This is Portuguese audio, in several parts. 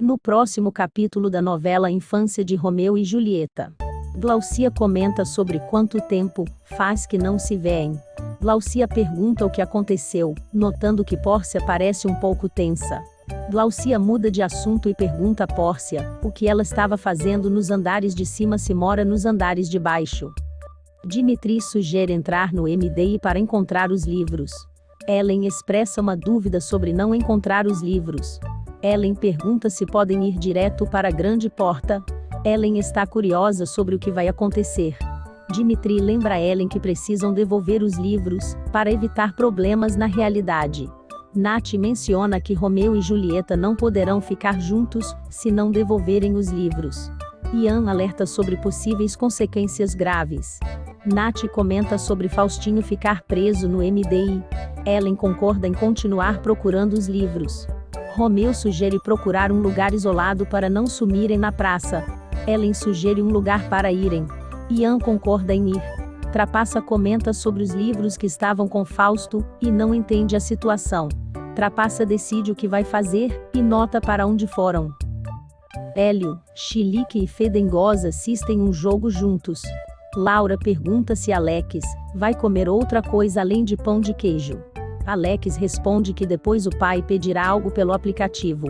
No próximo capítulo da novela Infância de Romeu e Julieta, Glaucia comenta sobre quanto tempo faz que não se vêem. Glaucia pergunta o que aconteceu, notando que Pórcia parece um pouco tensa. Glaucia muda de assunto e pergunta a Pórcia o que ela estava fazendo nos andares de cima se mora nos andares de baixo. Dimitri sugere entrar no MDI para encontrar os livros. Ellen expressa uma dúvida sobre não encontrar os livros. Ellen pergunta se podem ir direto para a grande porta. Ellen está curiosa sobre o que vai acontecer. Dimitri lembra a Ellen que precisam devolver os livros, para evitar problemas na realidade. Nath menciona que Romeu e Julieta não poderão ficar juntos, se não devolverem os livros. Ian alerta sobre possíveis consequências graves. Nath comenta sobre Faustinho ficar preso no MDI. Ellen concorda em continuar procurando os livros. Romeu sugere procurar um lugar isolado para não sumirem na praça. Ellen sugere um lugar para irem. Ian concorda em ir. Trapaça comenta sobre os livros que estavam com Fausto, e não entende a situação. Trapaça decide o que vai fazer, e nota para onde foram. Hélio, Chilique e Fedengosa assistem um jogo juntos. Laura pergunta se Alex vai comer outra coisa além de pão de queijo. Alex responde que depois o pai pedirá algo pelo aplicativo.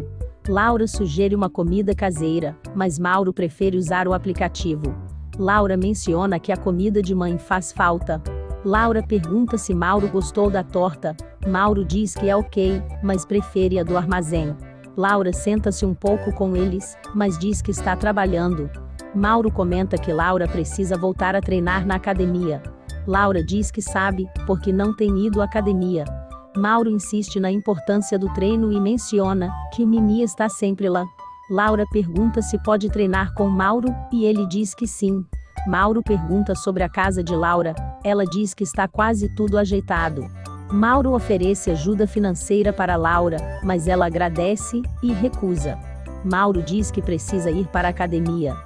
Laura sugere uma comida caseira, mas Mauro prefere usar o aplicativo. Laura menciona que a comida de mãe faz falta. Laura pergunta se Mauro gostou da torta. Mauro diz que é ok, mas prefere a do armazém. Laura senta-se um pouco com eles, mas diz que está trabalhando. Mauro comenta que Laura precisa voltar a treinar na academia. Laura diz que sabe, porque não tem ido à academia. Mauro insiste na importância do treino e menciona que o Mimi está sempre lá. Laura pergunta se pode treinar com Mauro, e ele diz que sim. Mauro pergunta sobre a casa de Laura, ela diz que está quase tudo ajeitado. Mauro oferece ajuda financeira para Laura, mas ela agradece e recusa. Mauro diz que precisa ir para a academia.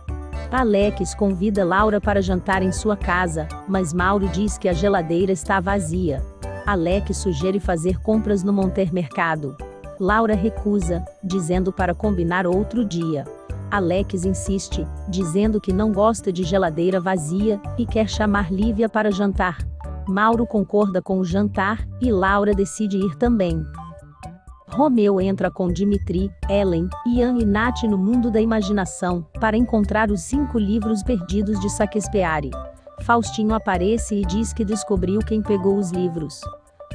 Alex convida Laura para jantar em sua casa, mas Mauro diz que a geladeira está vazia. Alex sugere fazer compras no Montermercado. Laura recusa, dizendo para combinar outro dia. Alex insiste, dizendo que não gosta de geladeira vazia, e quer chamar Lívia para jantar. Mauro concorda com o jantar, e Laura decide ir também. Romeu entra com Dimitri, Ellen, Ian e Nath no mundo da imaginação, para encontrar os 5 livros perdidos de Shakespeare. Faustinho aparece e diz que descobriu quem pegou os livros.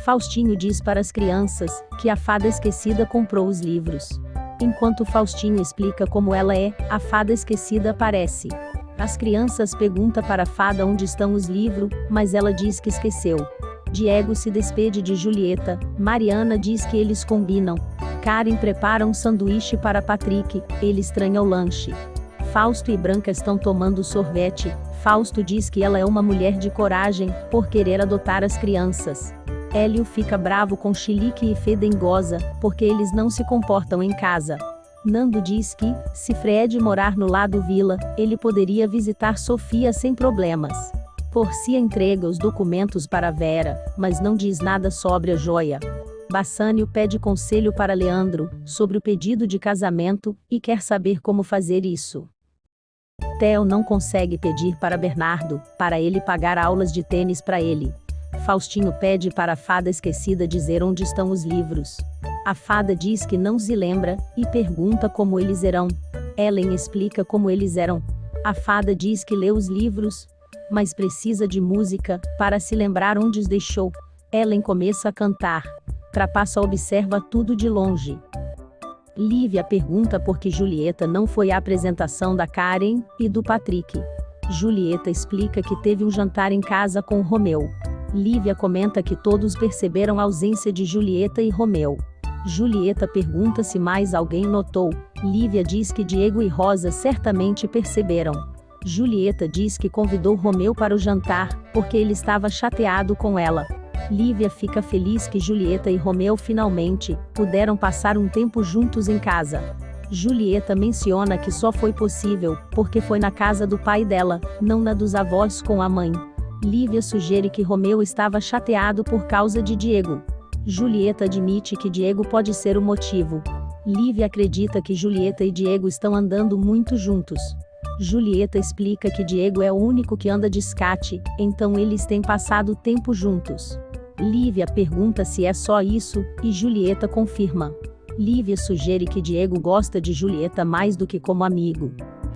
Faustinho diz para as crianças que a fada esquecida comprou os livros. Enquanto Faustinho explica como ela é, a fada esquecida aparece. As crianças perguntam para a fada onde estão os livros, mas ela diz que esqueceu. Diego se despede de Julieta, Mariana diz que eles combinam. Karen prepara um sanduíche para Patrick, ele estranha o lanche. Fausto e Branca estão tomando sorvete. Fausto diz que ela é uma mulher de coragem, por querer adotar as crianças. Hélio fica bravo com Chilique e Fedengosa, porque eles não se comportam em casa. Nando diz que, se Fred morar no lado vila, ele poderia visitar Sofia sem problemas. Porcia entrega os documentos para Vera, mas não diz nada sobre a joia. Bassânio pede conselho para Leandro, sobre o pedido de casamento, e quer saber como fazer isso. Theo não consegue pedir para Bernardo, para ele pagar aulas de tênis para ele. Faustinho pede para a fada esquecida dizer onde estão os livros. A fada diz que não se lembra, e pergunta como eles eram. Ellen explica como eles eram. A fada diz que lê os livros, mas precisa de música, para se lembrar onde os deixou. Ellen começa a cantar. Trapaça observa tudo de longe. Lívia pergunta por que Julieta não foi à apresentação da Karen e do Patrick. Julieta explica que teve um jantar em casa com Romeu. Lívia comenta que todos perceberam a ausência de Julieta e Romeu. Julieta pergunta se mais alguém notou. Lívia diz que Diego e Rosa certamente perceberam. Julieta diz que convidou Romeu para o jantar, porque ele estava chateado com ela. Lívia fica feliz que Julieta e Romeu finalmente puderam passar um tempo juntos em casa. Julieta menciona que só foi possível porque foi na casa do pai dela, não na dos avós com a mãe. Lívia sugere que Romeu estava chateado por causa de Diego. Julieta admite que Diego pode ser o motivo. Lívia acredita que Julieta e Diego estão andando muito juntos. Julieta explica que Diego é o único que anda de escate, então eles têm passado tempo juntos. Lívia pergunta se é só isso, e Julieta confirma. Lívia sugere que Diego gosta de Julieta mais do que como amigo.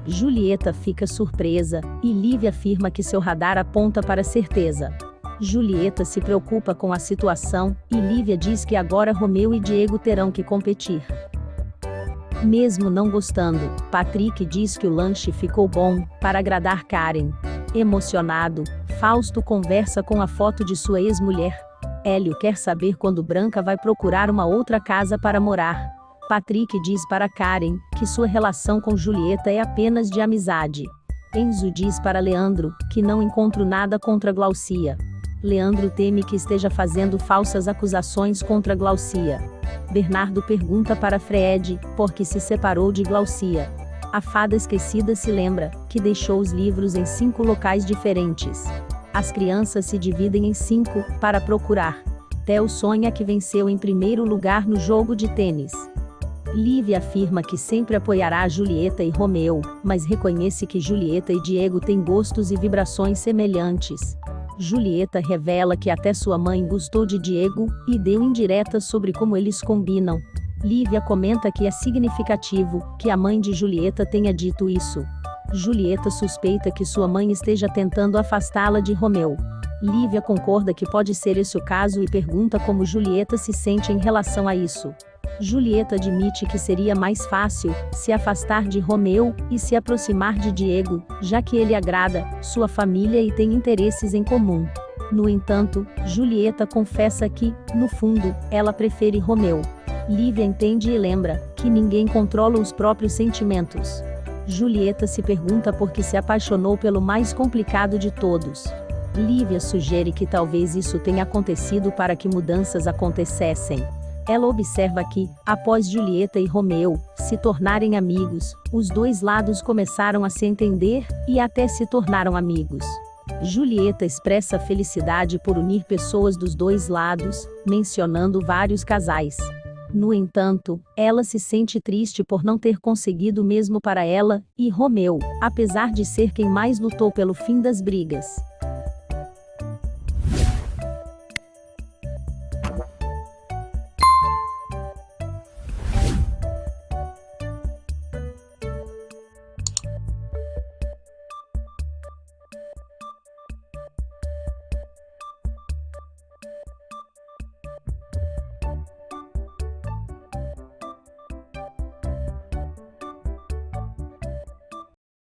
Julieta fica surpresa, e Lívia afirma que seu radar aponta para a certeza. Julieta se preocupa com a situação, e Lívia diz que agora Romeu e Diego terão que competir. Mesmo não gostando, Patrick diz que o lanche ficou bom, para agradar Karen. Emocionado, Fausto conversa com a foto de sua ex-mulher. Hélio quer saber quando Branca vai procurar uma outra casa para morar. Patrick diz para Karen que sua relação com Julieta é apenas de amizade. Enzo diz para Leandro que não encontra nada contra Glaucia. Leandro teme que esteja fazendo falsas acusações contra Glaucia. Bernardo pergunta para Fred por que se separou de Glaucia. A fada esquecida se lembra que deixou os livros em 5 locais diferentes. As crianças se dividem em 5 para procurar. Theo sonha que venceu em primeiro lugar no jogo de tênis. Lívia afirma que sempre apoiará Julieta e Romeu, mas reconhece que Julieta e Diego têm gostos e vibrações semelhantes. Julieta revela que até sua mãe gostou de Diego, e deu indiretas sobre como eles combinam. Lívia comenta que é significativo que a mãe de Julieta tenha dito isso. Julieta suspeita que sua mãe esteja tentando afastá-la de Romeu. Lívia concorda que pode ser esse o caso e pergunta como Julieta se sente em relação a isso. Julieta admite que seria mais fácil se afastar de Romeu e se aproximar de Diego, já que ele agrada sua família e tem interesses em comum. No entanto, Julieta confessa que, no fundo, ela prefere Romeu. Lívia entende e lembra que ninguém controla os próprios sentimentos. Julieta se pergunta por que se apaixonou pelo mais complicado de todos. Lívia sugere que talvez isso tenha acontecido para que mudanças acontecessem. Ela observa que, após Julieta e Romeu se tornarem amigos, os dois lados começaram a se entender e até se tornaram amigos. Julieta expressa felicidade por unir pessoas dos dois lados, mencionando vários casais. No entanto, ela se sente triste por não ter conseguido o mesmo para ela e Romeu, apesar de ser quem mais lutou pelo fim das brigas.